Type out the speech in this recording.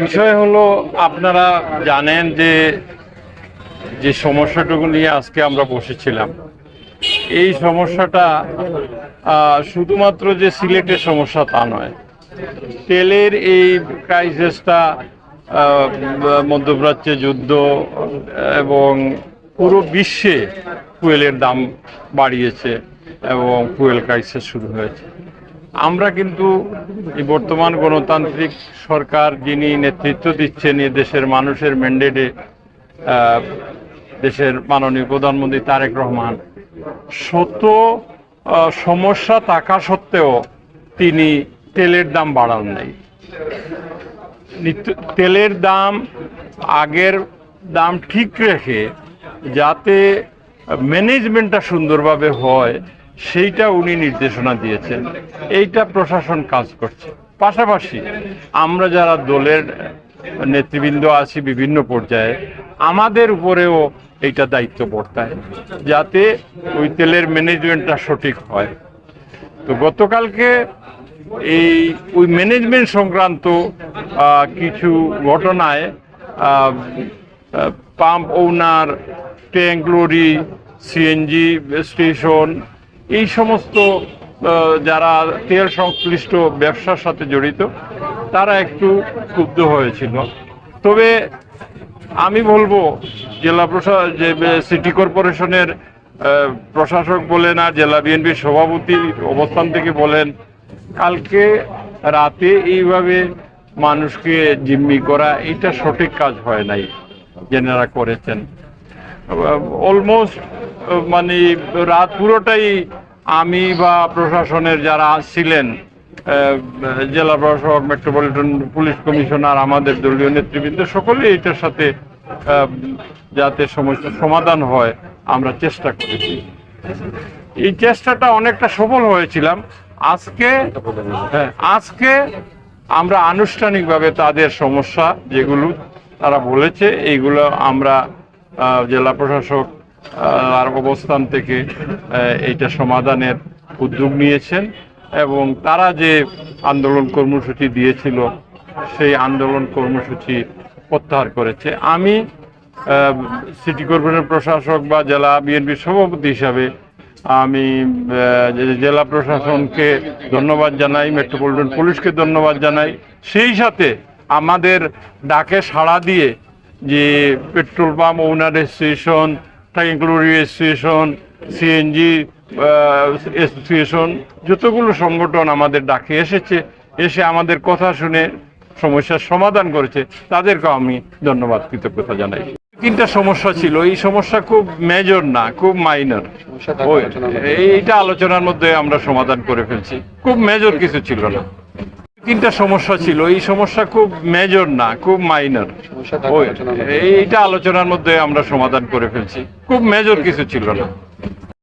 বিষয় হলো, আপনারা জানেন যে যে সমস্যাটুকু নিয়ে আজকে আমরা বসেছিলাম, এই সমস্যাটা শুধুমাত্র যে সিলেটের সমস্যা তা নয়। তেলের এই ক্রাইসিসটা মধ্যপ্রাচ্যে যুদ্ধ এবং পুরো বিশ্বে ফুয়েলের দাম বাড়িয়েছে এবং ফুয়েল ক্রাইসিস শুরু হয়েছে। আমরা কিন্তু এই বর্তমান গণতান্ত্রিক সরকার যিনি নেতৃত্ব দিচ্ছেন এ দেশের মানুষের ম্যান্ডেটে, দেশের মাননীয় প্রধানমন্ত্রী তারেক রহমান, শত সমস্যা থাকা সত্ত্বেও তিনি তেলের দাম বাড়ান নাই। তেলের দাম আগের দাম ঠিক রেখে যাতে ম্যানেজমেন্টটা সুন্দরভাবে হয় সেইটা উনি নির্দেশনা দিয়েছেন। এইটা প্রশাসন কাজ করছে। পাশাপাশি আমরা যারা দলের নেতৃবৃন্দ আছি বিভিন্ন পর্যায়ে, আমাদের উপরেও এইটা দায়িত্ব বর্তায় যাতে ওই তেলের ম্যানেজমেন্টটা সঠিক হয়। তো গতকালকে ওই ম্যানেজমেন্ট সংক্রান্ত কিছু ঘটনায় পাম্প ওনার, ট্যাঙ্ক লরি, সিএনজি স্টেশন, এই সমস্ত যারা তেল সংশ্লিষ্ট ব্যবসার সাথে জড়িত তারা একটু ক্ষুব্ধ হয়েছিল। তবে আমি বলবো জেলা যে সিটি কর্পোরেশনের প্রশাসক বলেন আর জেলা বিএনপির সভাপতির অবস্থান থেকে বলেন, কালকে রাতে এইভাবে মানুষকে জিম্মি করা এটা সঠিক কাজ হয় নাই, যেনারা করেছেন। অলমোস্ট মানে রাত পুরোটাই আমি বা প্রশাসনের যারা ছিলেন, জেলা প্রশাসক, মেট্রোপলিটন পুলিশ কমিশনার, আমাদের দলীয় নেতৃবৃন্দ, সকলে এটার সাথে যাতে সমস্যার সমাধান হয় আমরা চেষ্টা করেছি। এই চেষ্টাটা অনেকটা সফল হয়েছিলাম। আজকে আমরা আনুষ্ঠানিকভাবে তাদের সমস্যা যেগুলো তারা বলেছে এইগুলো আমরা জেলা প্রশাসক আর অবস্থান থেকে এইটা সমাধানের উদ্যোগ নিয়েছেন এবং তারা যে আন্দোলন কর্মসূচি দিয়েছিল সেই আন্দোলন কর্মসূচি প্রত্যাহার করেছে। আমি সিটি কর্পোরেশন প্রশাসক বা জেলা বিএনপির সভাপতি হিসাবে আমি জেলা প্রশাসনকে ধন্যবাদ জানাই, মেট্রোপলিটন পুলিশকে ধন্যবাদ জানাই। সেই সাথে আমাদের ডাকে সাড়া দিয়ে যে petrol pump owner association, tank lorry association, CNG association, যতগুলো সংগঠন আমাদের ডাকে এসে আমাদের কথা শুনে সমস্যার সমাধান করেছে, তাদেরকেও আমি ধন্যবাদ, কৃতজ্ঞতা জানাই। তিনটা সমস্যা ছিল, এই সমস্যা খুব মেজর না, খুব মাইনর। এইটা আলোচনার মধ্যে আমরা সমাধান করে ফেলছি, খুব মেজর কিছু ছিল না। তিনটা সমস্যা ছিল, এই সমস্যা খুব মেজর না, খুব মাইনর। এইটা আলোচনার মধ্যে আমরা সমাধান করে ফেলছি, খুব মেজর কিছু ছিল না।